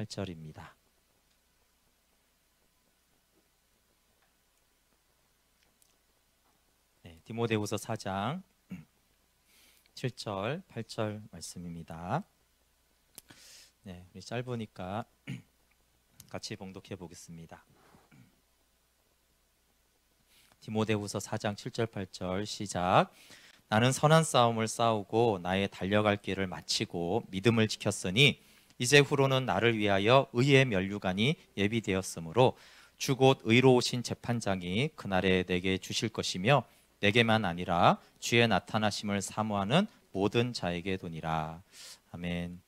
8절입니다. 네, 디모데후서 4장 7절, 8절 말씀입니다. 네, 우리 짧으니까 같이 봉독해 보겠습니다. 디모데후서 4장 7절, 8절 시작. 나는 선한 싸움을 싸우고 나의 달려갈 길을 마치고 믿음을 지켰으니 이제 후로는 나를 위하여 의의 면류관이 예비되었으므로 주 곧 의로우신 재판장이 그날에 내게 주실 것이며 내게만 아니라 주의 나타나심을 사모하는 모든 자에게 도니라. 아멘.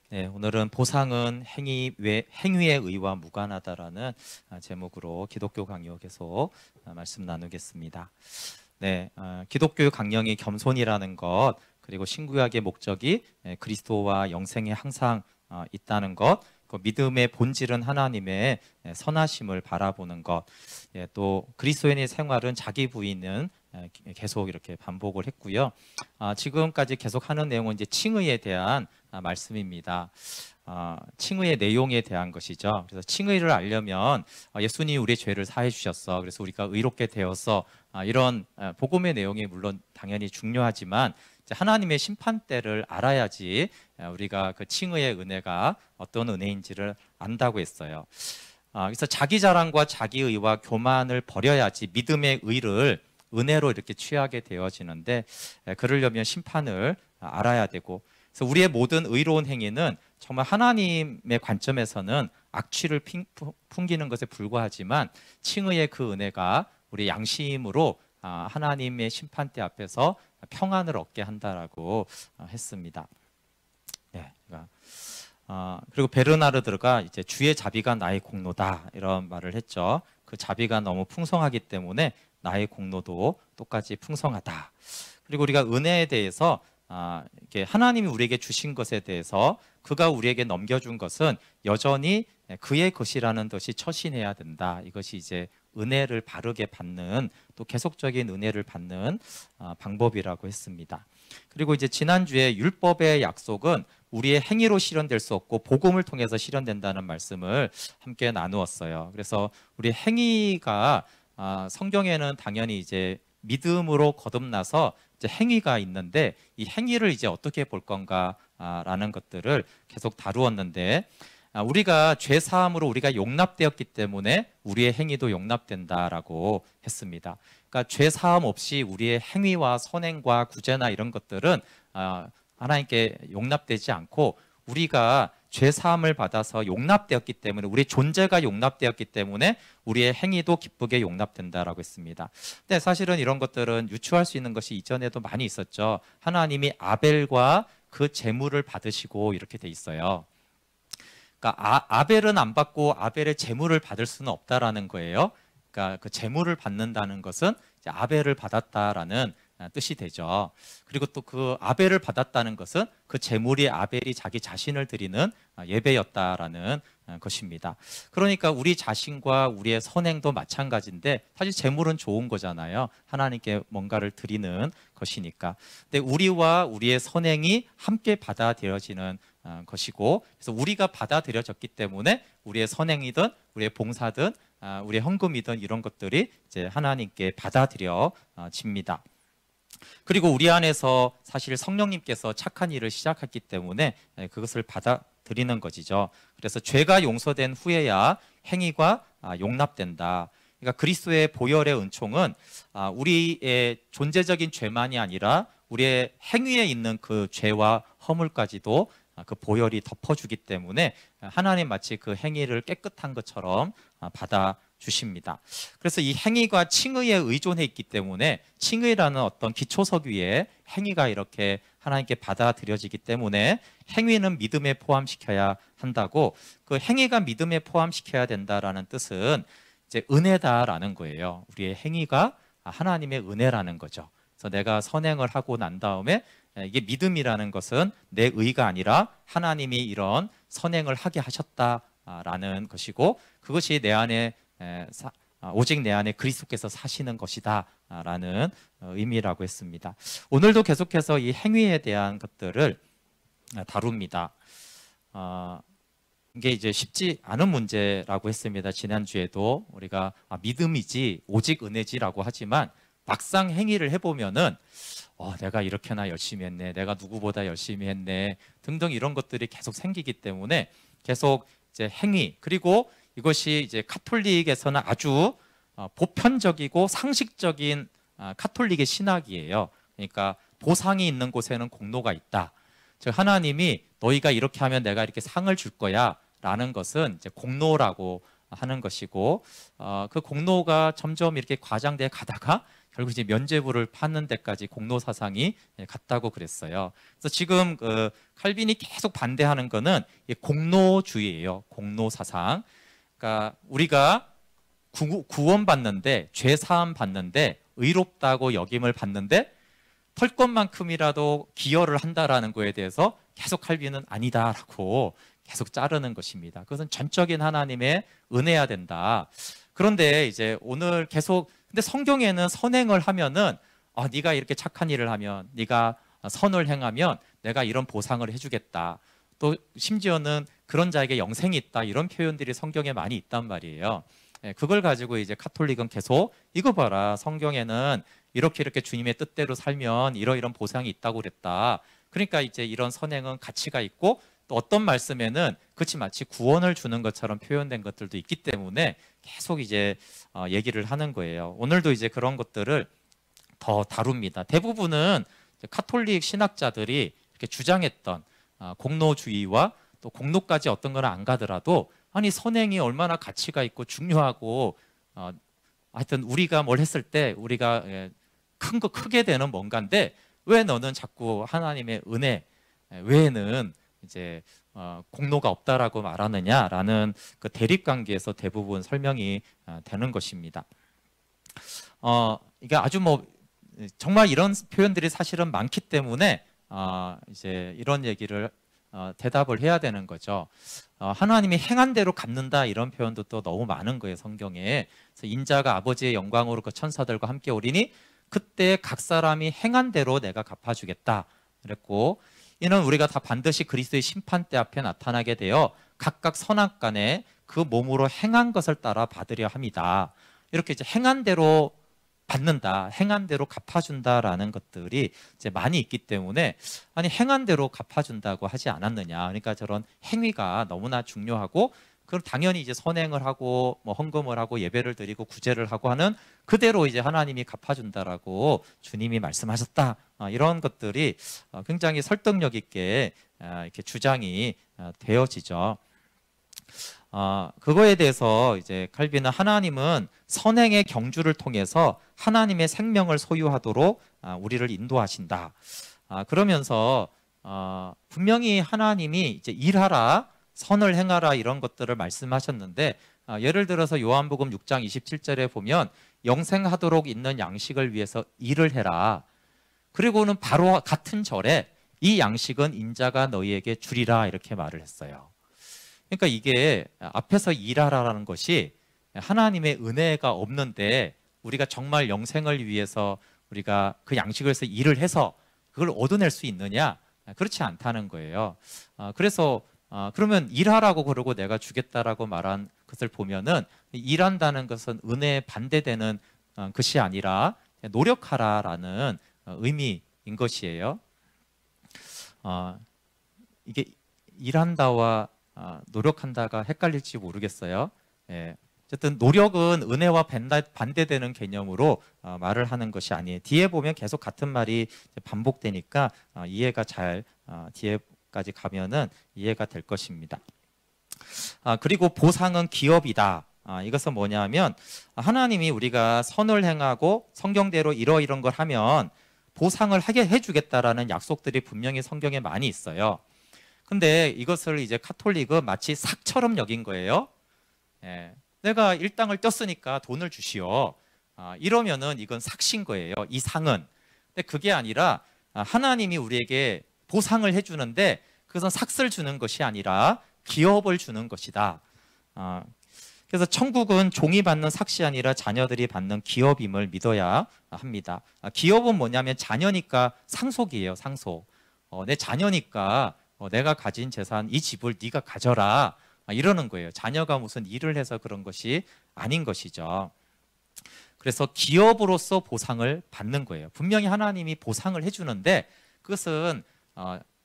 네, 오늘은 보상은 행위의 의와 무관하다라는 제목으로 기독교 강요 계속 말씀 나누겠습니다. 네, 기독교 강령이 겸손이라는 것, 그리고 신구약의 목적이 그리스도와 영생에 항상 있다는 것, 그 믿음의 본질은 하나님의 선하심을 바라보는 것, 또 그리스도인의 생활은 자기 부인은 계속 이렇게 반복을 했고요. 지금까지 계속 하는 내용은 이제 칭의에 대한 말씀입니다. 칭의의 내용에 대한 것이죠. 그래서 칭의를 알려면 예수님이 우리의 죄를 사해 주셨어. 그래서 우리가 의롭게 되어서 이런 복음의 내용이 물론 당연히 중요하지만 하나님의 심판대를 알아야지 우리가 그 칭의의 은혜가 어떤 은혜인지를 안다고 했어요. 그래서 자기 자랑과 자기 의와 교만을 버려야지 믿음의 의를 은혜로 이렇게 취하게 되어지는데, 그러려면 심판을 알아야 되고, 그래서 우리의 모든 의로운 행위는 정말 하나님의 관점에서는 악취를 풍기는 것에 불과하지만 칭의의 그 은혜가 우리 양심으로 하나님의 심판대 앞에서 평안을 얻게 한다라고 했습니다. 네, 그리고 베르나르드가 이제 주의 자비가 나의 공로다 이런 말을 했죠. 그 자비가 너무 풍성하기 때문에 나의 공로도 똑같이 풍성하다. 그리고 우리가 은혜에 대해서 이렇게 하나님이 우리에게 주신 것에 대해서 그가 우리에게 넘겨준 것은 여전히 그의 것이라는 것이 처신해야 된다. 이것이 이제 은혜를 바르게 받는, 또 계속적인 은혜를 받는 방법이라고 했습니다. 그리고 이제 지난주에 율법의 약속은 우리의 행위로 실현될 수 없고 복음을 통해서 실현된다는 말씀을 함께 나누었어요. 그래서 우리 행위가 성경에는 당연히 이제 믿음으로 거듭나서 이제 행위가 있는데 이 행위를 이제 어떻게 볼 건가라는 것들을 계속 다루었는데, 우리가 죄 사함으로 우리가 용납되었기 때문에 우리의 행위도 용납된다라고 했습니다. 그러니까 죄 사함 없이 우리의 행위와 선행과 구제나 이런 것들은 하나님께 용납되지 않고, 우리가 죄 사함을 받아서 용납되었기 때문에, 우리의 존재가 용납되었기 때문에 우리의 행위도 기쁘게 용납된다라고 했습니다. 근데 사실은 이런 것들은 유추할 수 있는 것이 이전에도 많이 있었죠. 하나님이 아벨과 그 제물을 받으시고 이렇게 돼 있어요. 그러니까 아벨은 안 받고 아벨의 제물을 받을 수는 없다라는 거예요. 그러니까 그 제물을 받는다는 것은 이제 아벨을 받았다라는 뜻이 되죠. 그리고 또 그 아벨을 받았다는 것은 그 제물이 아벨이 자기 자신을 드리는 예배였다라는 것입니다. 그러니까 우리 자신과 우리의 선행도 마찬가지인데, 사실 제물은 좋은 거잖아요. 하나님께 뭔가를 드리는 것이니까. 근데 우리와 우리의 선행이 함께 받아들여지는 것이고, 그래서 우리가 받아들여졌기 때문에 우리의 선행이든 우리의 봉사든 우리의 헌금이든 이런 것들이 이제 하나님께 받아들여집니다. 그리고 우리 안에서 사실 성령님께서 착한 일을 시작했기 때문에 그것을 받아들이는 것이죠. 그래서 죄가 용서된 후에야 행위가 용납된다. 그러니까 그리스도의 보혈의 은총은 우리의 존재적인 죄만이 아니라 우리의 행위에 있는 그 죄와 허물까지도 그 보혈이 덮어주기 때문에 하나님 마치 그 행위를 깨끗한 것처럼 받아주십니다. 그래서 이 행위가 칭의에 의존해 있기 때문에 칭의라는 어떤 기초석 위에 행위가 이렇게 하나님께 받아들여지기 때문에 행위는 믿음에 포함시켜야 한다고, 그 행위가 믿음에 포함시켜야 된다라는 뜻은 이제 은혜다라는 거예요. 우리의 행위가 하나님의 은혜라는 거죠. 그래서 내가 선행을 하고 난 다음에 이게 믿음이라는 것은 내 의가 아니라 하나님이 이런 선행을 하게 하셨다라는 것이고, 그것이 내 안에 오직 내 안에 그리스도께서 사시는 것이다 라는 의미라고 했습니다. 오늘도 계속해서 이 행위에 대한 것들을 다룹니다. 이게 이제 쉽지 않은 문제라고 했습니다. 지난주에도 우리가 믿음이지 오직 은혜지라고 하지만 막상 행위를 해보면은 내가 이렇게나 열심히 했네, 내가 누구보다 열심히 했네 등등 이런 것들이 계속 생기기 때문에 계속 이제 행위, 그리고 이것이 이제 카톨릭에서는 아주 보편적이고 상식적인 카톨릭의 신학이에요. 그러니까 보상이 있는 곳에는 공로가 있다. 즉 하나님이 너희가 이렇게 하면 내가 이렇게 상을 줄 거야 라는 것은 이제 공로라고 하는 것이고, 그 공로가 점점 이렇게 과장돼 가다가 결국 이제 면죄부를 파는 데까지 공로 사상이 갔다고 그랬어요. 그래서 지금 칼빈이 계속 반대하는 거는 공로주의예요. 공로 사상. 그러니까 우리가 구원받는데, 죄 사함 받는데, 의롭다고 여김을 받는데 털 것만큼이라도 기여를 한다라는 거에 대해서 계속 칼빈은 아니다라고 계속 자르는 것입니다. 그것은 전적인 하나님의 은혜야 된다. 그런데 이제 오늘 계속, 근데 성경에는 선행을 하면은 네가 이렇게 착한 일을 하면, 네가 선을 행하면 내가 이런 보상을 해주겠다. 또 심지어는 그런 자에게 영생이 있다, 이런 표현들이 성경에 많이 있단 말이에요. 그걸 가지고 이제 카톨릭은 계속 이거 봐라, 성경에는 이렇게 주님의 뜻대로 살면 이런 보상이 있다고 그랬다. 그러니까 이제 이런 선행은 가치가 있고, 또 어떤 말씀에는 그치 마치 구원을 주는 것처럼 표현된 것들도 있기 때문에 계속 이제 얘기를 하는 거예요. 오늘도 이제 그런 것들을 더 다룹니다. 대부분은 카톨릭 신학자들이 이렇게 주장했던 공로주의와 또 공로까지 어떤 거는 안 가더라도, 아니 선행이 얼마나 가치가 있고 중요하고, 하여튼 우리가 뭘 했을 때 우리가 크게 되는 뭔가인데 왜 너는 자꾸 하나님의 은혜 외에는 이제 공로가 없다라고 말하느냐라는 그 대립관계에서 대부분 설명이 되는 것입니다. 이게 아주 정말 이런 표현들이 사실은 많기 때문에 이제 이런 얘기를 대답을 해야 되는 거죠. 하나님이 행한 대로 갚는다, 이런 표현도 또 너무 많은 거예요, 성경에. 그래서 인자가 아버지의 영광으로 그 천사들과 함께 오리니 그때 각 사람이 행한 대로 내가 갚아주겠다 그랬고, 이는 우리가 다 반드시 그리스도의 심판대 앞에 나타나게 되어 각각 선악간에 그 몸으로 행한 것을 따라 받으려 합니다. 이렇게 이제 행한 대로 받는다, 행한 대로 갚아준다라는 것들이 이제 많이 있기 때문에, 아니 행한 대로 갚아준다고 하지 않았느냐. 그러니까 저런 행위가 너무나 중요하고, 그럼 당연히 이제 선행을 하고 헌금을 하고 예배를 드리고 구제를 하고 하는 그대로 이제 하나님이 갚아준다라고 주님이 말씀하셨다. 이런 것들이 굉장히 설득력 있게 이렇게 주장이 되어지죠. 그거에 대해서 이제 칼빈은 하나님은 선행의 경주를 통해서 하나님의 생명을 소유하도록 우리를 인도하신다. 그러면서 분명히 하나님이 이제 일하라, 선을 행하라 이런 것들을 말씀하셨는데, 예를 들어서 요한복음 6장 27절에 보면 영생하도록 있는 양식을 위해서 일을 해라. 그리고는 바로 같은 절에 이 양식은 인자가 너희에게 주리라, 이렇게 말을 했어요. 그러니까 이게 앞에서 일하라라는 것이 하나님의 은혜가 없는데 우리가 정말 영생을 위해서 우리가 그 양식을 해서 일을 해서 그걸 얻어낼 수 있느냐? 그렇지 않다는 거예요. 그래서 그러면 일하라고 그러고 내가 주겠다라고 말한 것을 보면은, 일한다는 것은 은혜에 반대되는 것이 아니라 노력하라라는 의미인 것이에요. 이게 일한다와 노력한다가 헷갈릴지 모르겠어요. 어쨌든 노력은 은혜와 반대되는 개념으로 말을 하는 것이 아니에요. 뒤에 보면 계속 같은 말이 반복되니까 이해가 잘 뒤에까지 가면은 이해가 될 것입니다. 그리고 보상은 기업이다. 이것은 뭐냐면 하나님이 우리가 선을 행하고 성경대로 이런 걸 하면 보상을 하게 해주겠다라는 약속들이 분명히 성경에 많이 있어요. 근데 이것을 이제 카톨릭은 마치 삭처럼 여긴 거예요. 내가 일당을 떴으니까 돈을 주시오. 이러면은 이건 삭신 거예요, 이 상은. 근데 그게 아니라 하나님이 우리에게 보상을 해주는데 그것은 삭을 주는 것이 아니라 기업을 주는 것이다. 그래서 천국은 종이 받는 삭이 아니라 자녀들이 받는 기업임을 믿어야 합니다. 기업은 뭐냐면 자녀니까 상속이에요, 상속. 내 자녀니까 내가 가진 재산 이 집을 네가 가져라. 이러는 거예요. 자녀가 무슨 일을 해서 그런 것이 아닌 것이죠. 그래서 기업으로서 보상을 받는 거예요. 분명히 하나님이 보상을 해주는데 그것은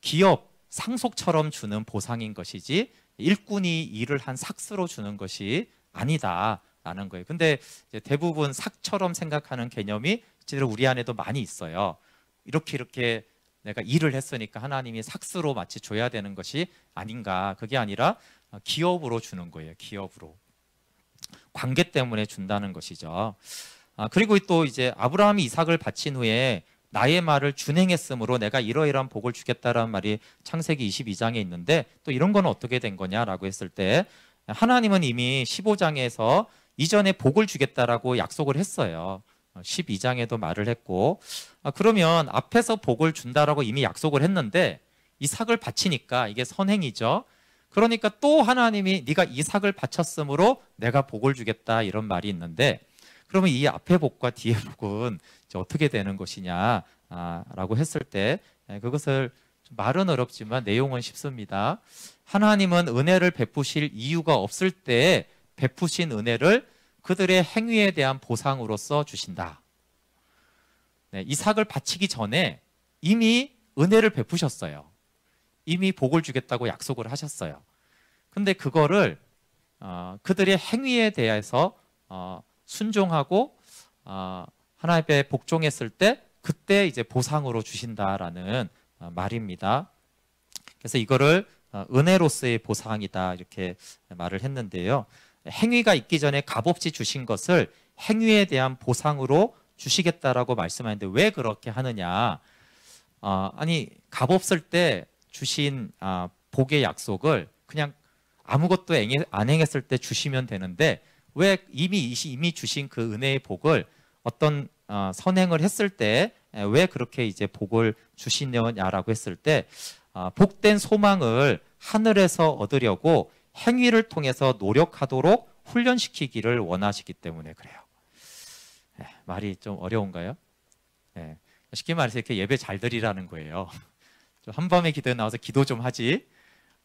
기업, 상속처럼 주는 보상인 것이지 일꾼이 일을 한 삭스로 주는 것이 아니다라는 거예요. 근데 이제 대부분 삭처럼 생각하는 개념이 실제로 우리 안에도 많이 있어요. 이렇게 내가 일을 했으니까 하나님이 삭스로 마치 줘야 되는 것이 아닌가. 그게 아니라 기업으로 주는 거예요. 기업으로. 관계 때문에 준다는 것이죠. 그리고 또 이제 아브라함이 이삭을 바친 후에 나의 말을 준행했으므로 내가 이러이러한 복을 주겠다라는 말이 창세기 22장에 있는데 또 이런 건 어떻게 된 거냐라고 했을 때 하나님은 이미 15장에서 이전에 복을 주겠다라고 약속을 했어요. 12장에도 말을 했고 그러면 앞에서 복을 준다라고 이미 약속을 했는데 이삭을 바치니까 이게 선행이죠. 그러니까 또 하나님이 네가 이삭을 바쳤으므로 내가 복을 주겠다 이런 말이 있는데 그러면 이 앞의 복과 뒤의 복은 이제 어떻게 되는 것이냐라고 했을 때 그것을 말은 어렵지만 내용은 쉽습니다. 하나님은 은혜를 베푸실 이유가 없을 때 베푸신 은혜를 그들의 행위에 대한 보상으로서 주신다. 이삭을 바치기 전에 이미 은혜를 베푸셨어요. 이미 복을 주겠다고 약속을 하셨어요. 근데 그거를 그들의 행위에 대해서 순종하고 하나님께 복종했을 때 그때 이제 보상으로 주신다라는 말입니다. 그래서 이거를 은혜로서의 보상이다 이렇게 말을 했는데요. 행위가 있기 전에 값없이 주신 것을 행위에 대한 보상으로 주시겠다라고 말씀하는데 왜 그렇게 하느냐? 아니 값없을 때 주신 복의 약속을 그냥 아무것도 안 행했을 때 주시면 되는데 왜 이미 주신 그 은혜의 복을 어떤 선행을 했을 때 왜 그렇게 이제 복을 주시느냐라고 했을 때 복된 소망을 하늘에서 얻으려고 행위를 통해서 노력하도록 훈련시키기를 원하시기 때문에 그래요. 말이 좀 어려운가요? 쉽게 말해서 이렇게 예배 잘 드리라는 거예요. 좀 한밤에 기도에 나와서 기도 좀 하지.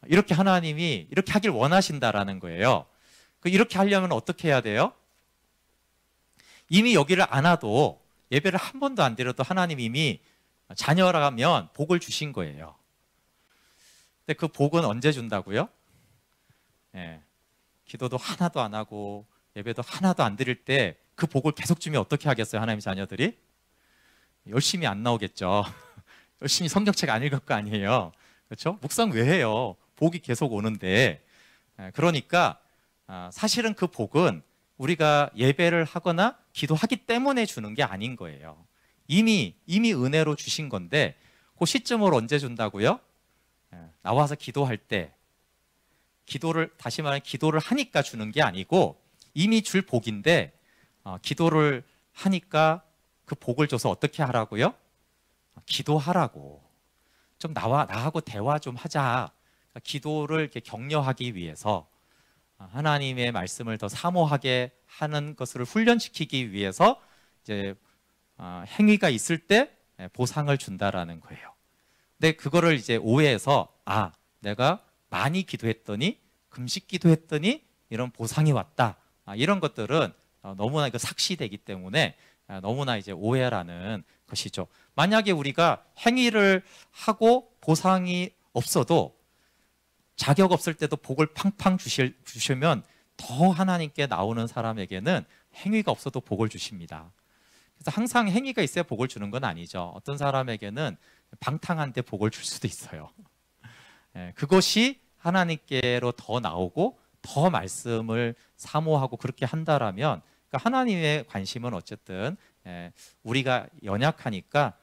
이렇게 하나님이 이렇게 하길 원하신다라는 거예요. 이렇게 하려면 어떻게 해야 돼요? 이미 여기를 안 와도 예배를 한 번도 안 드려도 하나님 이미 자녀라면 복을 주신 거예요. 근데 그 복은 언제 준다고요? 기도도 하나도 안 하고 예배도 하나도 안 드릴 때 그 복을 계속 주면 어떻게 하겠어요? 하나님 자녀들이? 열심히 안 나오겠죠. 열심히 성경책 안 읽을 거 아니에요. 그렇죠? 묵상 왜 해요? 복이 계속 오는데. 그러니까 사실은 그 복은 우리가 예배를 하거나 기도하기 때문에 주는 게 아닌 거예요. 이미 은혜로 주신 건데 그 시점을 언제 준다고요? 나와서 기도할 때 다시 말하면 기도를 하니까 주는 게 아니고 이미 줄 복인데 기도를 하니까 그 복을 줘서 어떻게 하라고요? 기도하라고. 좀 나하고 대화 좀 하자. 기도를 이렇게 격려하기 위해서 하나님의 말씀을 더 사모하게 하는 것을 훈련시키기 위해서 이제 행위가 있을 때 보상을 준다라는 거예요. 근데 그거를 이제 오해해서 내가 많이 기도했더니 금식 기도했더니 이런 보상이 왔다. 이런 것들은 너무나 삭시되기 때문에 너무나 이제 오해라는 것이죠. 만약에 우리가 행위를 하고 보상이 없어도 자격 없을 때도 복을 팡팡 주시면 더 하나님께 나오는 사람에게는 행위가 없어도 복을 주십니다. 그래서 항상 행위가 있어야 복을 주는 건 아니죠. 어떤 사람에게는 방탕한데 복을 줄 수도 있어요. 그것이 하나님께로 더 나오고 더 말씀을 사모하고 그렇게 한다라면 그러니까 하나님의 관심은 어쨌든 우리가 연약하니까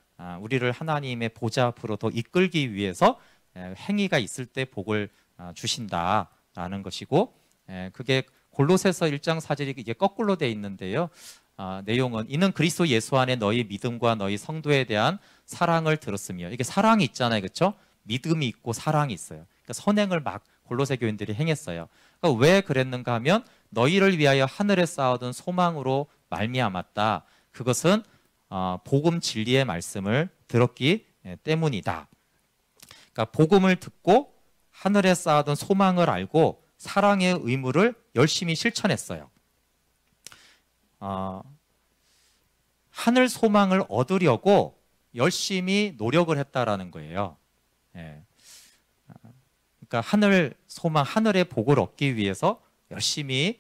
우리를 하나님의 보좌 앞으로 더 이끌기 위해서 행위가 있을 때 복을 주신다라는 것이고 그게 골로새서 1장 4절이 이게 거꾸로 돼 있는데요. 내용은 이는 그리스도 예수 안에 너희 믿음과 너희 성도에 대한 사랑을 들었으며 이게 사랑이 있잖아요. 그렇죠? 믿음이 있고 사랑이 있어요. 그러니까 선행을 막 골로새 교인들이 행했어요. 그러니까 왜 그랬는가 하면 너희를 위하여 하늘에 쌓아둔 소망으로 말미암았다. 그것은 복음 진리의 말씀을 들었기 때문이다. 그러니까 복음을 듣고 하늘에 쌓아둔 소망을 알고 사랑의 의무를 열심히 실천했어요. 하늘 소망을 얻으려고 열심히 노력을 했다라는 거예요. 예. 그러니까 하늘 소망, 하늘의 복을 얻기 위해서 열심히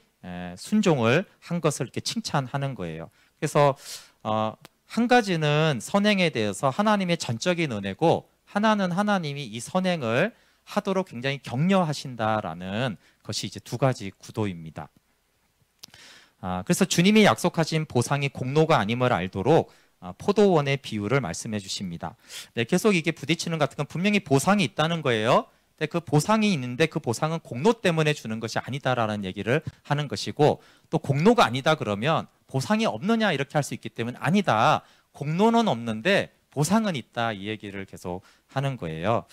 순종을 한 것을 이렇게 칭찬하는 거예요. 그래서 한 가지는 선행에 대해서 하나님의 전적인 은혜고, 하나는 하나님이 이 선행을 하도록 굉장히 격려하신다라는 것이 이제 두 가지 구도입니다. 그래서 주님이 약속하신 보상이 공로가 아님을 알도록 포도원의 비유를 말씀해 주십니다. 네, 계속 이게 부딪히는 것 같은 건 분명히 보상이 있다는 거예요. 근데 그 보상이 있는데 그 보상은 공로 때문에 주는 것이 아니다라는 얘기를 하는 것이고, 또 공로가 아니다 그러면 보상이 없느냐 이렇게 할 수 있기 때문에 아니다, 공로는 없는데 보상은 있다, 이 얘기를 계속 하는 거예요.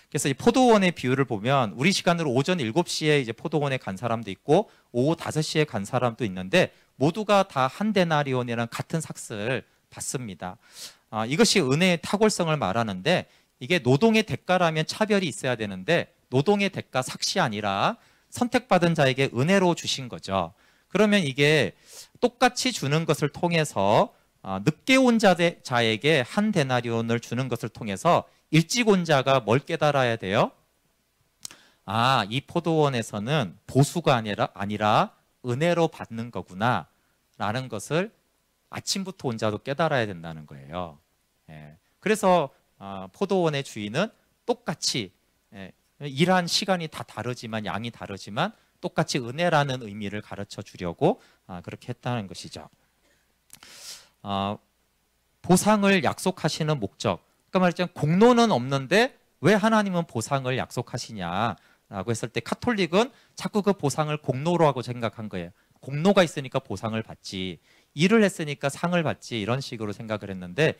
그래서 이 포도원의 비유를 보면 우리 시간으로 오전 7시에 이제 포도원에 간 사람도 있고 오후 5시에 간 사람도 있는데 모두가 다 한 데나리온이라는 같은 삭을 받습니다. 이것이 은혜의 탁월성을 말하는데, 이게 노동의 대가라면 차별이 있어야 되는데 노동의 대가 삭이 아니라 선택받은 자에게 은혜로 주신 거죠. 그러면 이게 똑같이 주는 것을 통해서 늦게 온 자에게 한 데나리온을 주는 것을 통해서 일찍 온 자가 뭘 깨달아야 돼요? 이 포도원에서는 보수가 아니라 은혜로 받는 거구나 라는 것을 아침부터 온 자도 깨달아야 된다는 거예요. 그래서 포도원의 주인은 똑같이 일한 시간이 다 다르지만, 양이 다르지만 똑같이 은혜라는 의미를 가르쳐 주려고 그렇게 했다는 것이죠. 보상을 약속하시는 목적, 그러니까 말하자면 공로는 없는데 왜 하나님은 보상을 약속하시냐라고 했을 때, 카톨릭은 자꾸 그 보상을 공로로 하고 생각한 거예요. 공로가 있으니까 보상을 받지, 일을 했으니까 상을 받지, 이런 식으로 생각을 했는데,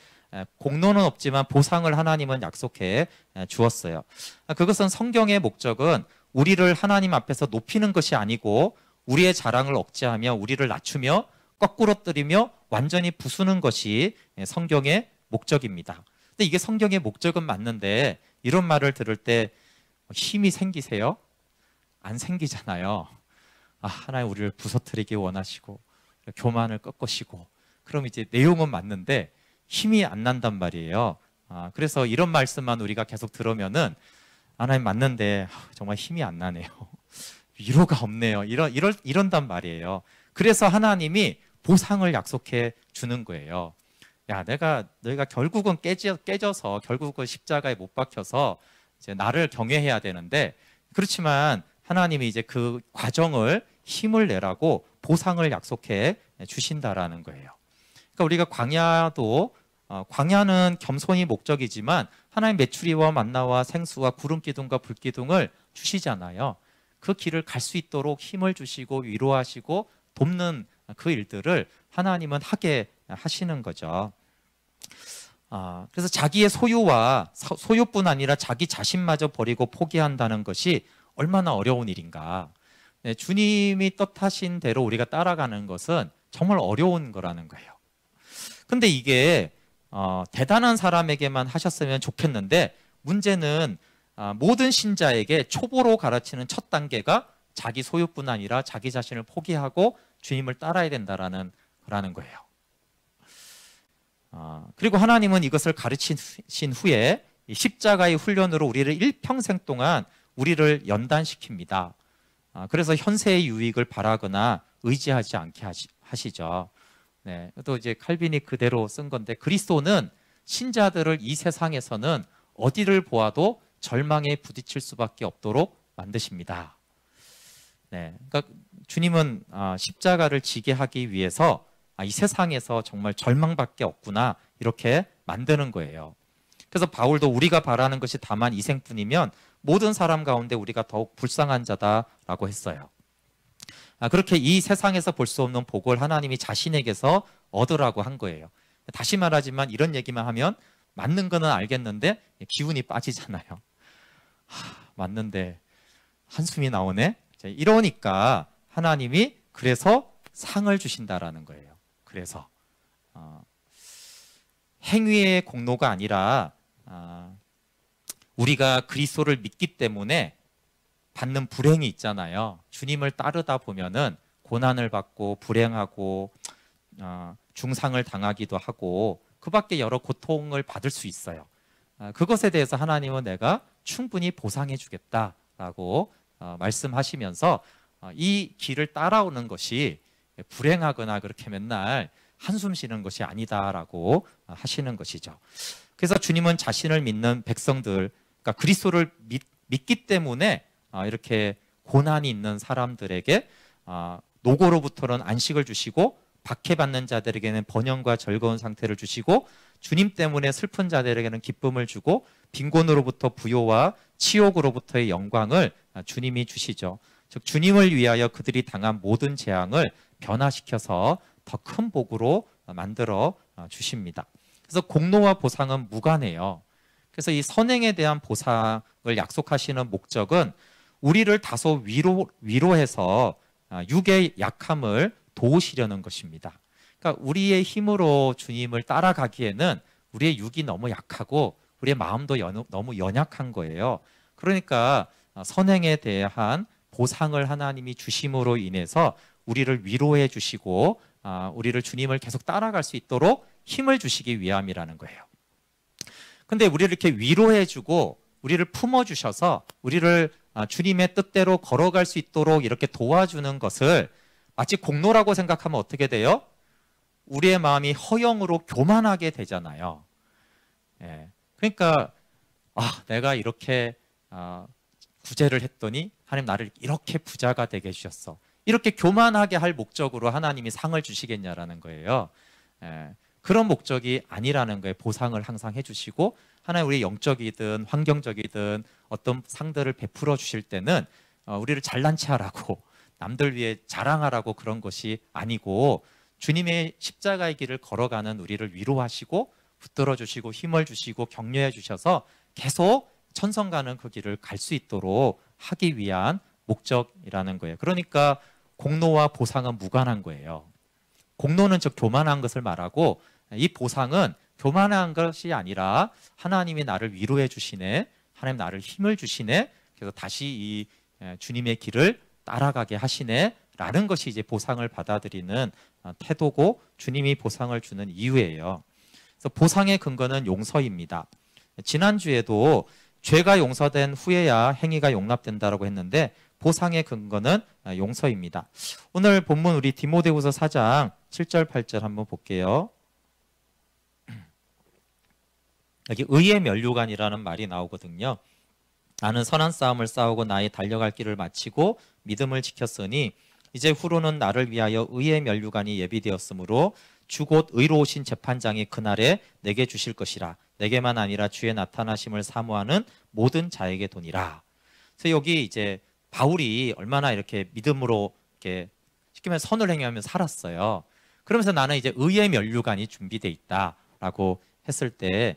공로는 없지만 보상을 하나님은 약속해 주었어요. 그것은 성경의 목적은 우리를 하나님 앞에서 높이는 것이 아니고 우리의 자랑을 억제하며 우리를 낮추며 거꾸로 뜨리며 완전히 부수는 것이 성경의 목적입니다. 근데 이게 성경의 목적은 맞는데, 이런 말을 들을 때 힘이 생기세요? 안 생기잖아요. 하나님 우리를 부서뜨리기 원하시고 교만을 꺾으시고, 그럼 이제 내용은 맞는데 힘이 안 난단 말이에요. 그래서 이런 말씀만 우리가 계속 들으면은 하나님 맞는데 정말 힘이 안 나네요. 위로가 없네요. 이런단 말이에요. 그래서 하나님이 보상을 약속해 주는 거예요. 야, 너희가 결국은 깨져서 결국은 십자가에 못 박혀서 이제 나를 경외해야 되는데, 그렇지만 하나님이 이제 그 과정을 힘을 내라고 보상을 약속해 주신다라는 거예요. 그러니까 우리가 광야는 겸손이 목적이지만 하나님 메추리와 만나와 생수와 구름 기둥과 불 기둥을 주시잖아요. 그 길을 갈 수 있도록 힘을 주시고 위로하시고 돕는 그 일들을 하나님은 하게 하시는 거죠. 그래서 자기의 소유뿐 아니라 자기 자신마저 버리고 포기한다는 것이 얼마나 어려운 일인가. 주님이 뜻하신 대로 우리가 따라가는 것은 정말 어려운 거라는 거예요. 근데 이게 대단한 사람에게만 하셨으면 좋겠는데, 문제는 모든 신자에게 초보로 가르치는 첫 단계가 자기 소유뿐 아니라 자기 자신을 포기하고 주님을 따라야 된다라는 거예요. 그리고 하나님은 이것을 가르치신 후에 이 십자가의 훈련으로 우리를 일평생 동안 우리를 연단시킵니다. 그래서 현세의 유익을 바라거나 의지하지 않게 하시죠. 네, 또 이제 칼빈이 그대로 쓴 건데, 그리스도는 신자들을 이 세상에서는 어디를 보아도 절망에 부딪힐 수밖에 없도록 만드십니다. 네, 그러니까 주님은 십자가를 지게 하기 위해서 이 세상에서 정말 절망밖에 없구나 이렇게 만드는 거예요. 그래서 바울도 우리가 바라는 것이 다만 이생뿐이면 모든 사람 가운데 우리가 더욱 불쌍한 자다라고 했어요. 그렇게 이 세상에서 볼 수 없는 복을 하나님이 자신에게서 얻으라고 한 거예요. 다시 말하지만 이런 얘기만 하면 맞는 거는 알겠는데 기운이 빠지잖아요. 맞는데 한숨이 나오네. 이러니까 하나님이 그래서 상을 주신다라는 거예요. 그래서 행위의 공로가 아니라 우리가 그리스도를 믿기 때문에 받는 불행이 있잖아요. 주님을 따르다 보면은 고난을 받고 불행하고 중상을 당하기도 하고 그 밖에 여러 고통을 받을 수 있어요. 그것에 대해서 하나님은 내가 충분히 보상해 주겠다라고 말씀하시면서 이 길을 따라오는 것이 불행하거나 그렇게 맨날 한숨 쉬는 것이 아니다라고 하시는 것이죠. 그래서 주님은 자신을 믿는 백성들, 그러니까 그리스도를 믿기 때문에 이렇게 고난이 있는 사람들에게 노고로부터는 안식을 주시고 박해받는 자들에게는 번영과 즐거운 상태를 주시고 주님 때문에 슬픈 자들에게는 기쁨을 주고 빈곤으로부터 부요와 치욕으로부터의 영광을 주님이 주시죠. 즉 주님을 위하여 그들이 당한 모든 재앙을 변화시켜서 더 큰 복으로 만들어 주십니다. 그래서 공로와 보상은 무관해요. 그래서 이 선행에 대한 보상을 약속하시는 목적은 우리를 다소 위로해서 육의 약함을 도우시려는 것입니다. 그러니까 우리의 힘으로 주님을 따라가기에는 우리의 육이 너무 약하고 우리의 마음도 너무 연약한 거예요. 그러니까 선행에 대한 보상을 하나님이 주심으로 인해서 우리를 위로해 주시고 우리를 주님을 계속 따라갈 수 있도록 힘을 주시기 위함이라는 거예요. 근데 우리를 이렇게 위로해 주고 우리를 품어 주셔서 우리를 주님의 뜻대로 걸어갈 수 있도록 이렇게 도와주는 것을 마치 공로라고 생각하면 어떻게 돼요? 우리의 마음이 허영으로 교만하게 되잖아요. 예. 그러니까 내가 이렇게 구제를 했더니 하나님 나를 이렇게 부자가 되게 해주셨어. 이렇게 교만하게 할 목적으로 하나님이 상을 주시겠냐라는 거예요. 그런 목적이 아니라는 거예요. 보상을 항상 해주시고 하나님 우리 영적이든 환경적이든 어떤 상들을 베풀어 주실 때는 우리를 잘난 체 하라고 남들 위해 자랑하라고 그런 것이 아니고 주님의 십자가의 길을 걸어가는 우리를 위로하시고 붙들어 주시고 힘을 주시고 격려해 주셔서 계속 천성 가는 그 길을 갈 수 있도록 하기 위한 목적이라는 거예요. 그러니까 공로와 보상은 무관한 거예요. 공로는 즉 교만한 것을 말하고 이 보상은 교만한 것이 아니라 하나님이 나를 위로해 주시네, 하나님 나를 힘을 주시네, 그래서 다시 이 주님의 길을 따라가게 하시네 라는 것이 이제 보상을 받아들이는 태도고 주님이 보상을 주는 이유예요. 그래서 보상의 근거는 용서입니다. 지난주에도 죄가 용서된 후에야 행위가 용납된다라고 했는데 보상의 근거는 용서입니다. 오늘 본문 우리 디모데후서 4장 7절 8절 한번 볼게요. 여기 의의 면류관이라는 말이 나오거든요. 나는 선한 싸움을 싸우고 나의 달려갈 길을 마치고 믿음을 지켰으니 이제 후로는 나를 위하여 의의 면류관이 예비되었으므로 주 곧 의로우신 재판장이 그날에 내게 주실 것이라. 내게만 아니라 주의 나타나심을 사모하는 모든 자에게 도니라. 그래서 여기 이제 바울이 얼마나 이렇게 믿음으로 이렇게 쉽게 말해 선을 행하며 살았어요. 그러면서 나는 이제 의의 면류관이 준비되어 있다라고 했을 때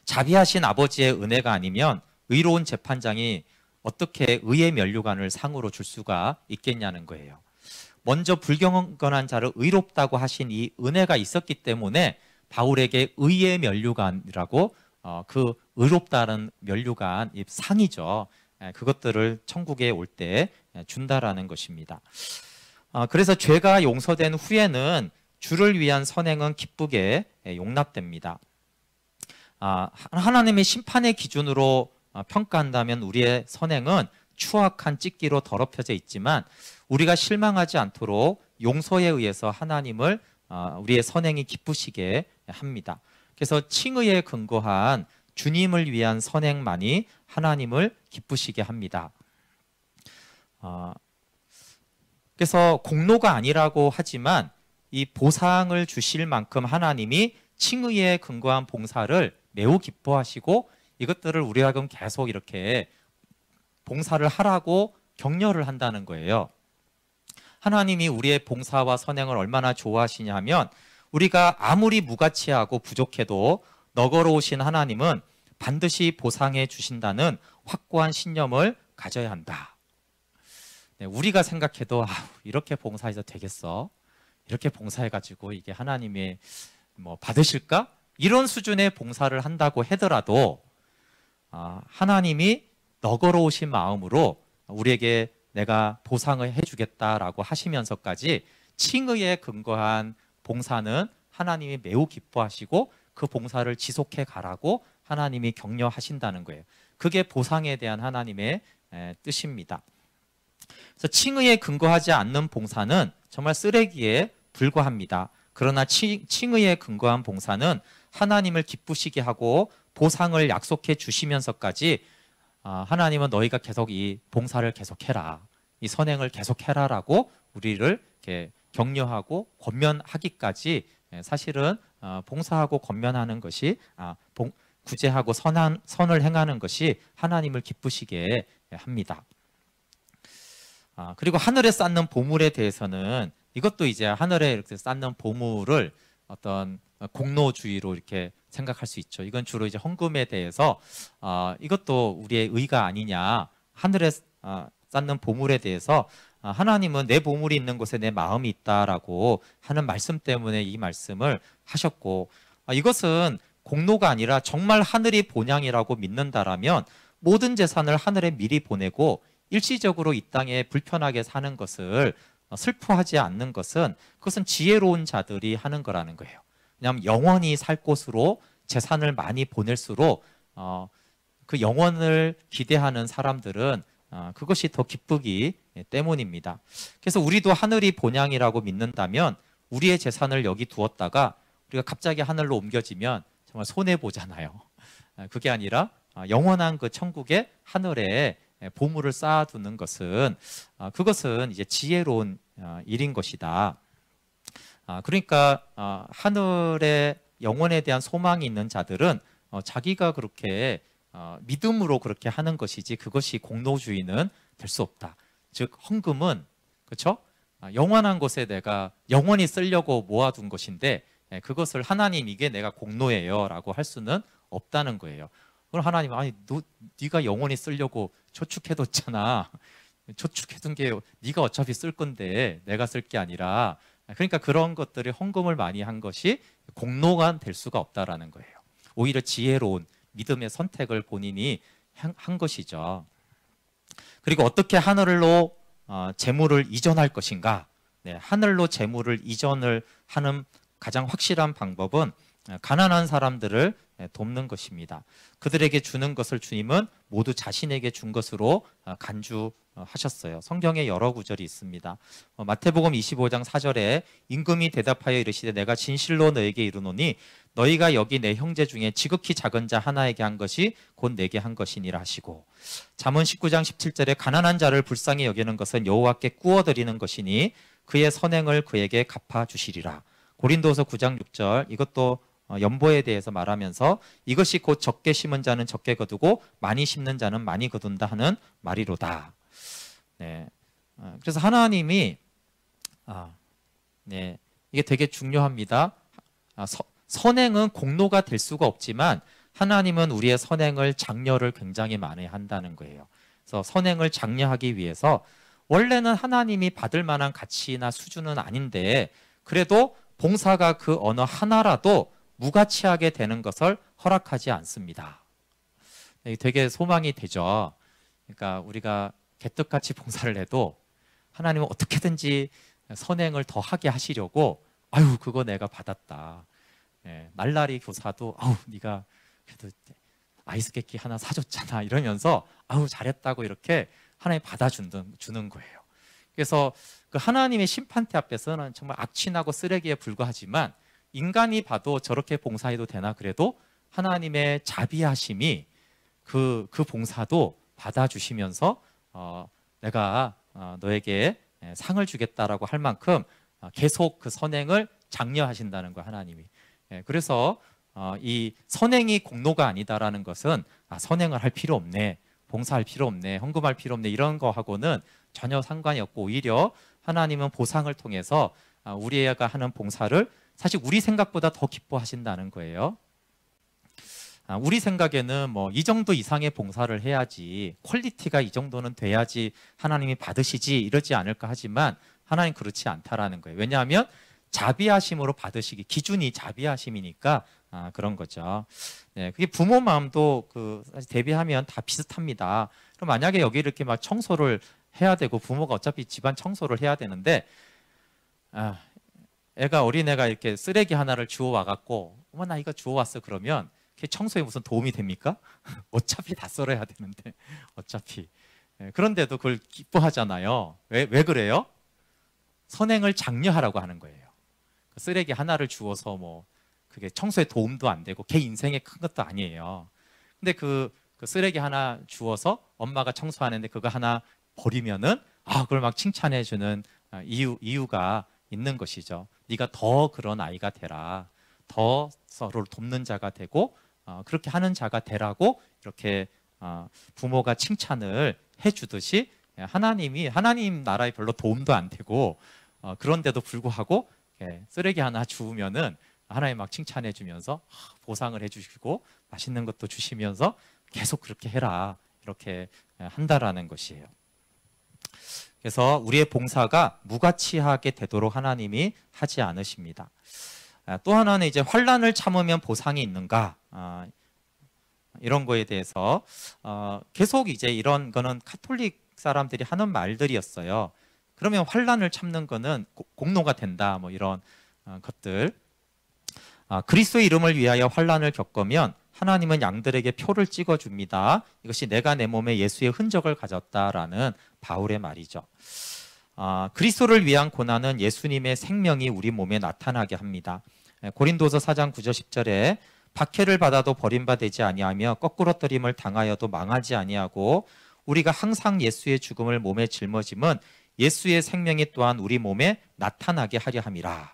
자비하신 아버지의 은혜가 아니면 의로운 재판장이 어떻게 의의 면류관을 상으로 줄 수가 있겠냐는 거예요. 먼저 불경건한 자를 의롭다고 하신 이 은혜가 있었기 때문에 바울에게 의의 면류관이라고 그 의롭다는 면류관 이 상이죠. 그것들을 천국에 올 때 준다라는 것입니다. 그래서 죄가 용서된 후에는 주를 위한 선행은 기쁘게 용납됩니다. 하나님의 심판의 기준으로 평가한다면 우리의 선행은 추악한 찢기로 더럽혀져 있지만 우리가 실망하지 않도록 용서에 의해서 하나님을 우리의 선행이 기쁘시게 합니다. 그래서 칭의에 근거한 주님을 위한 선행만이 하나님을 기쁘시게 합니다. 그래서 공로가 아니라고 하지만 이 보상을 주실 만큼 하나님이 칭의에 근거한 봉사를 매우 기뻐하시고 이것들을 우리가 그럼 계속 이렇게 봉사를 하라고 격려를 한다는 거예요. 하나님이 우리의 봉사와 선행을 얼마나 좋아하시냐 하면 우리가 아무리 무가치하고 부족해도 너거로우신 하나님은 반드시 보상해 주신다는 확고한 신념을 가져야 한다. 우리가 생각해도 이렇게 봉사해서 되겠어? 이렇게 봉사해가지고 이게 하나님의 받으실까? 이런 수준의 봉사를 한다고 하더라도 하나님이 너거로우신 마음으로 우리에게 내가 보상을 해주겠다라고 하시면서까지 칭의에 근거한 봉사는 하나님이 매우 기뻐하시고 그 봉사를 지속해 가라고 하나님이 격려하신다는 거예요. 그게 보상에 대한 하나님의 뜻입니다. 그래서 칭의에 근거하지 않는 봉사는 정말 쓰레기에 불과합니다. 그러나 칭의에 근거한 봉사는 하나님을 기쁘시게 하고 보상을 약속해 주시면서까지 하나님은 너희가 계속 이 봉사를 계속해라, 이 선행을 계속해라라고 우리를 이렇게 격려하고 권면하기까지 사실은 봉사하고 권면하는 것이 구제하고 선을 행하는 것이 하나님을 기쁘시게 합니다. 그리고 하늘에 쌓는 보물에 대해서는 이것도 이제 하늘에 이렇게 쌓는 보물을 어떤 공로주의로 이렇게 생각할 수 있죠. 이건 주로 이제 헌금에 대해서 이것도 우리의 의가 아니냐. 하늘에 쌓는 보물에 대해서 하나님은 내 보물이 있는 곳에 내 마음이 있다라고 하는 말씀 때문에 이 말씀을 하셨고, 이것은 공로가 아니라 정말 하늘이 본향이라고 믿는다라면 모든 재산을 하늘에 미리 보내고 일시적으로 이 땅에 불편하게 사는 것을 슬퍼하지 않는 것은 그것은 지혜로운 자들이 하는 거라는 거예요. 왜냐하면 영원히 살 곳으로 재산을 많이 보낼수록 그 영원을 기대하는 사람들은 그것이 더 기쁘기 때문입니다. 그래서 우리도 하늘이 본향이라고 믿는다면 우리의 재산을 여기 두었다가 우리가 갑자기 하늘로 옮겨지면 정말 손해 보잖아요. 그게 아니라 영원한 그 천국의 하늘에 보물을 쌓아두는 것은 그것은 이제 지혜로운 일인 것이다. 그러니까 하늘의 영혼에 대한 소망이 있는 자들은 자기가 그렇게 믿음으로 그렇게 하는 것이지 그것이 공로주의는 될 수 없다. 즉 헌금은 그렇죠? 영원한 곳에 내가 영원히 쓰려고 모아둔 것인데 그것을 하나님 이게 내가 공로예요라고 할 수는 없다는 거예요. 그럼 하나님 아니 네가 영원히 쓰려고 저축해뒀잖아. 저축해둔 게 네가 어차피 쓸 건데 내가 쓸 게 아니라 그러니까 그런 것들이 헌금을 많이 한 것이 공로가 될 수가 없다라는 거예요. 오히려 지혜로운 믿음의 선택을 본인이 한 것이죠. 그리고 어떻게 하늘로 재물을 이전할 것인가? 하늘로 재물을 이전을 하는 가장 확실한 방법은 가난한 사람들을 돕는 것입니다. 그들에게 주는 것을 주님은 모두 자신에게 준 것으로 간주하셨어요. 성경에 여러 구절이 있습니다. 마태복음 25장 4절에 임금이 대답하여 이르시되 내가 진실로 너에게 이르노니 너희가 여기 내 형제 중에 지극히 작은 자 하나에게 한 것이 곧 내게 한 것이니라 하시고, 잠언 19장 17절에 가난한 자를 불쌍히 여기는 것은 여호와께 구워드리는 것이니 그의 선행을 그에게 갚아주시리라. 고린도서 9장 6절 이것도 연보에 대해서 말하면서 이것이 곧 적게 심은 자는 적게 거두고 많이 심는 자는 많이 거둔다 하는 말이로다. 그래서 하나님이 이게 되게 중요합니다. 선행은 공로가 될 수가 없지만 하나님은 우리의 선행을 장려를 굉장히 많이 한다는 거예요. 그래서 선행을 장려하기 위해서 원래는 하나님이 받을 만한 가치나 수준은 아닌데 그래도 봉사가 그 어느 하나라도 무가치하게 되는 것을 허락하지 않습니다. 되게 소망이 되죠. 그러니까 우리가 개떡같이 봉사를 해도 하나님은 어떻게든지 선행을 더 하게 하시려고 아유 그거 내가 받았다. 날라리 교사도 아우 네가 그래도 아이스 깨끼 하나 사줬잖아 이러면서 아우 잘했다고 이렇게 하나님 받아주는 거예요. 그래서 그 하나님의 심판대 앞에서는 정말 악취나고 쓰레기에 불과하지만 인간이 봐도 저렇게 봉사해도 되나 그래도 하나님의 자비하심이 그 봉사도 받아주시면서 내가 너에게 상을 주겠다라고 할 만큼 계속 그 선행을 장려하신다는 거예요, 하나님이. 그래서 이 선행이 공로가 아니다라는 것은 선행을 할 필요 없네, 봉사할 필요 없네, 헌금할 필요 없네 이런 거하고는 전혀 상관이 없고 오히려 하나님은 보상을 통해서 우리가 하는 봉사를 사실 우리 생각보다 더 기뻐하신다는 거예요. 우리 생각에는 뭐 이 정도 이상의 봉사를 해야지, 퀄리티가 이 정도는 돼야지 하나님이 받으시지 이러지 않을까 하지만 하나님 그렇지 않다라는 거예요. 왜냐하면 자비하심으로 받으시기, 기준이 자비하심이니까 그런 거죠. 네, 그게 부모 마음도 사실 대비하면 다 비슷합니다. 그럼 만약에 여기 이렇게 막 청소를 해야 되고 부모가 어차피 집안 청소를 해야 되는데 어린애가 이렇게 쓰레기 하나를 주워 와갖고 어머 나 이거 주워 왔어 그러면 그게 청소에 무슨 도움이 됩니까? 어차피 다 썰어야 되는데 어차피. 그런데도 그걸 기뻐하잖아요. 왜 그래요? 선행을 장려하라고 하는 거예요. 쓰레기 하나를 주워서 뭐 그게 청소에 도움도 안 되고 걔 인생에 큰 것도 아니에요. 근데 그 쓰레기 하나 주워서 엄마가 청소하는데 그거 하나 버리면은 그걸 막 칭찬해 주는 이유가 있는 것이죠. 네가 더 그런 아이가 되라. 더 서로를 돕는 자가 되고 그렇게 하는 자가 되라고 이렇게 부모가 칭찬을 해주듯이 하나님 나라에 별로 도움도 안 되고 그런데도 불구하고 쓰레기 하나 주우면은 하나님 막 칭찬해 주면서 보상을 해주시고 맛있는 것도 주시면서 계속 그렇게 해라 이렇게 한다라는 것이에요. 그래서 우리의 봉사가 무가치하게 되도록 하나님이 하지 않으십니다. 또 하나는 이제 환난을 참으면 보상이 있는가 이런 거에 대해서 계속 이제 이런 거는 카톨릭 사람들이 하는 말들이었어요. 그러면 환난을 참는 거는 공로가 된다 뭐 이런 것들. 그리스도의 이름을 위하여 환난을 겪으면 하나님은 양들에게 표를 찍어줍니다. 이것이 내가 내 몸에 예수의 흔적을 가졌다라는 바울의 말이죠. 그리스도를 위한 고난은 예수님의 생명이 우리 몸에 나타나게 합니다. 고린도서 4장 9절 10절에 박해를 받아도 버림받지 아니하며 거꾸로 떨림을 당하여도 망하지 아니하고 우리가 항상 예수의 죽음을 몸에 짊어짐은 예수의 생명이 또한 우리 몸에 나타나게 하려 함이라.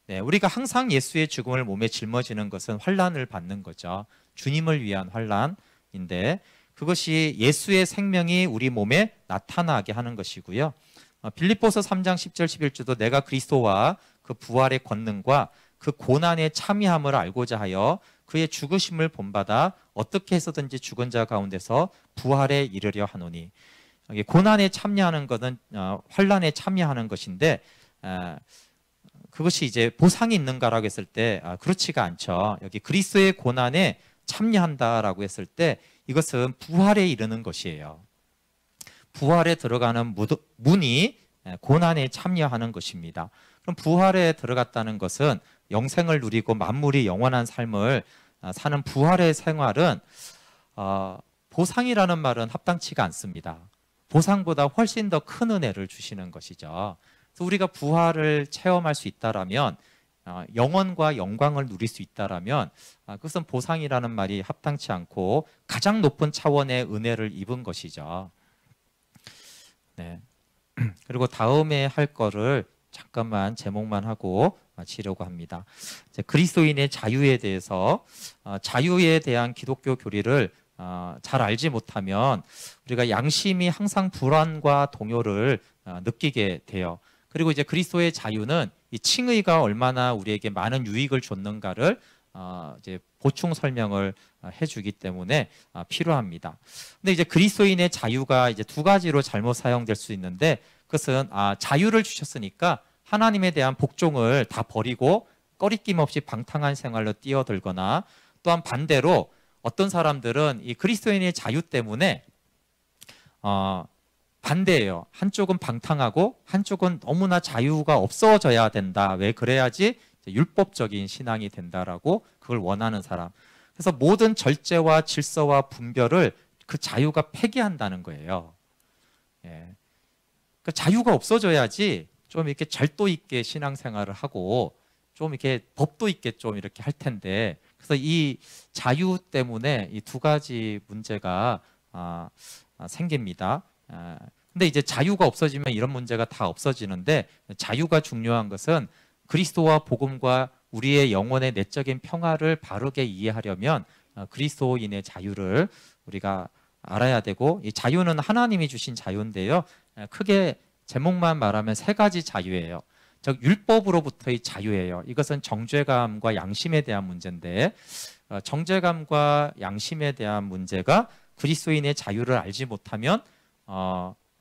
네, 우리가 항상 예수의 죽음을 몸에 짊어지는 것은 환난을 받는 거죠. 주님을 위한 환난인데 그것이 예수의 생명이 우리 몸에 나타나게 하는 것이고요. 빌립보서 3장 10절 11절도 내가 그리스도와 그 부활의 권능과 그 고난에 참여함을 알고자 하여 그의 죽으심을 본받아 어떻게 해서든지 죽은 자 가운데서 부활에 이르려 하노니. 고난에 참여하는 것은 환난에 참여하는 것인데 그것이 이제 보상이 있는가라고 했을 때 그렇지가 않죠. 여기 그리스도의 고난에 참여한다라고 했을 때 이것은 부활에 이르는 것이에요. 부활에 들어가는 문이 고난에 참여하는 것입니다. 그럼 부활에 들어갔다는 것은 영생을 누리고 만물이 영원한 삶을 사는 부활의 생활은 보상이라는 말은 합당치가 않습니다. 보상보다 훨씬 더 큰 은혜를 주시는 것이죠. 그래서 우리가 부활을 체험할 수 있다라면 영원과 영광을 누릴 수 있다라면 그것은 보상이라는 말이 합당치 않고 가장 높은 차원의 은혜를 입은 것이죠. 네. 그리고 다음에 할 거를 잠깐만 제목만 하고 마치려고 합니다. 그리스도인의 자유에 대해서 자유에 대한 기독교 교리를 잘 알지 못하면 우리가 양심이 항상 불안과 동요를 느끼게 돼요. 그리고 이제 그리스도의 자유는 이 칭의가 얼마나 우리에게 많은 유익을 줬는가를 이제 보충 설명을 해주기 때문에 필요합니다. 근데 이제 그리스도인의 자유가 이제 두 가지로 잘못 사용될 수 있는데 그것은 자유를 주셨으니까 하나님에 대한 복종을 다 버리고 꺼리낌 없이 방탕한 생활로 뛰어들거나 또한 반대로 어떤 사람들은 이 그리스도인의 자유 때문에 반대예요. 한쪽은 방탕하고 한쪽은 너무나 자유가 없어져야 된다. 왜 그래야지 율법적인 신앙이 된다라고 그걸 원하는 사람. 그래서 모든 절제와 질서와 분별을 그 자유가 폐기한다는 거예요. 예. 그 자유가 없어져야지 좀 이렇게 절도 있게 신앙생활을 하고 좀 이렇게 법도 있게 좀 이렇게 할 텐데 그래서 이 자유 때문에 이 두 가지 문제가 생깁니다. 근데 이제 자유가 없어지면 이런 문제가 다 없어지는데 자유가 중요한 것은 그리스도와 복음과 우리의 영혼의 내적인 평화를 바르게 이해하려면 그리스도인의 자유를 우리가 알아야 되고 이 자유는 하나님이 주신 자유인데요. 크게 제목만 말하면 세 가지 자유예요. 즉 율법으로부터의 자유예요. 이것은 정죄감과 양심에 대한 문제인데 정죄감과 양심에 대한 문제가 그리스도인의 자유를 알지 못하면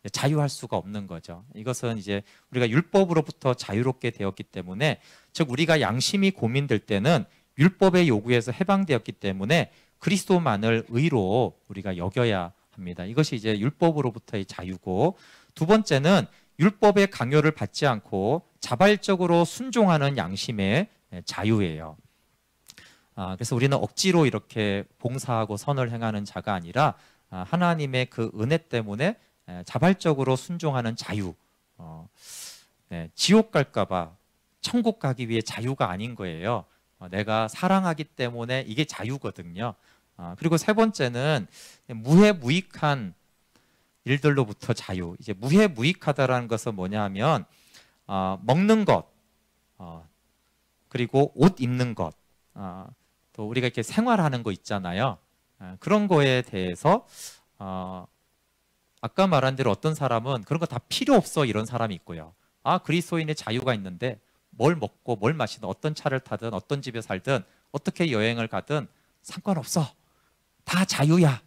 자유할 수가 없는 거죠. 이것은 이제 우리가 율법으로부터 자유롭게 되었기 때문에, 즉 우리가 양심이 고민될 때는 율법의 요구에서 해방되었기 때문에 그리스도만을 의로 우리가 여겨야 합니다. 이것이 이제 율법으로부터의 자유고, 두 번째는 율법의 강요를 받지 않고 자발적으로 순종하는 양심의 자유예요. 그래서 우리는 억지로 이렇게 봉사하고 선을 행하는 자가 아니라 하나님의 그 은혜 때문에 자발적으로 순종하는 자유. 지옥 갈까봐 천국 가기 위해 자유가 아닌 거예요. 내가 사랑하기 때문에 이게 자유거든요. 그리고 세 번째는 무해무익한 일들로부터 자유. 이제 무해무익하다라는 것은 뭐냐 하면 먹는 것, 그리고 옷 입는 것, 또 우리가 이렇게 생활하는 거 있잖아요. 그런 거에 대해서 아까 말한 대로 어떤 사람은 그런 거 다 필요 없어 이런 사람이 있고요. 그리스도인의 자유가 있는데 뭘 먹고 뭘 마시든 어떤 차를 타든 어떤 집에 살든 어떻게 여행을 가든 상관없어. 다 자유야.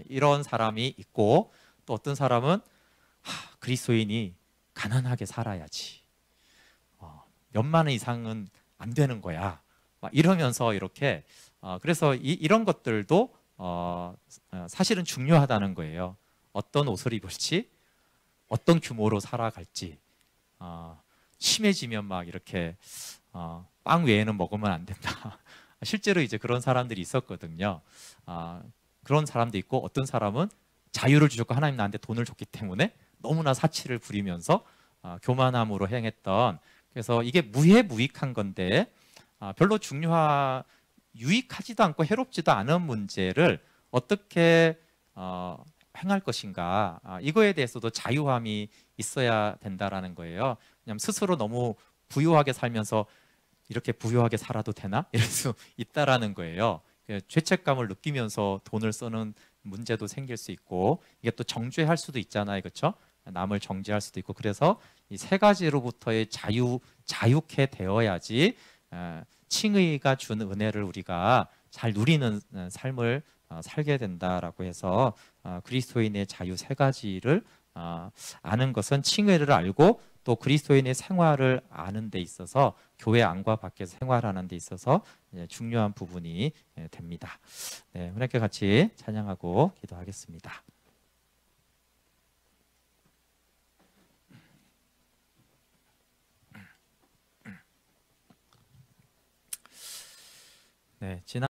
이런 사람이 있고, 또 어떤 사람은 그리스도인이 가난하게 살아야지. 몇만 원 이상은 안 되는 거야. 막 이러면서 이렇게 그래서 이런 것들도 사실은 중요하다는 거예요. 어떤 옷을 입을지, 어떤 규모로 살아갈지. 심해지면 막 이렇게 빵 외에는 먹으면 안 된다. 실제로 이제 그런 사람들이 있었거든요. 그런 사람도 있고, 어떤 사람은 자유를 주셨고 하나님 나한테 돈을 줬기 때문에 너무나 사치를 부리면서 교만함으로 행했던, 그래서 이게 무해무익한 건데 별로 유익하지도 않고 해롭지도 않은 문제를 어떻게 행할 것인가, 이거에 대해서도 자유함이 있어야 된다라는 거예요. 왜냐하면 스스로 너무 부유하게 살면서 이렇게 부유하게 살아도 되나? 이럴 수 있다라는 거예요. 죄책감을 느끼면서 돈을 쓰는 문제도 생길 수 있고, 이게 또 정죄할 수도 있잖아요, 그렇죠? 남을 정죄할 수도 있고, 그래서 이 세 가지로부터의 자유케 되어야지 칭의가 준 은혜를 우리가 잘 누리는 삶을 살게 된다라고 해서 그리스도인의 자유 세 가지를 아는 것은 칭의를 알고 또 그리스도인의 생활을 아는 데 있어서, 교회 안과 밖에서 생활하는 데 있어서 중요한 부분이 됩니다. 네, 함께 같이 찬양하고 기도하겠습니다. 네, 지난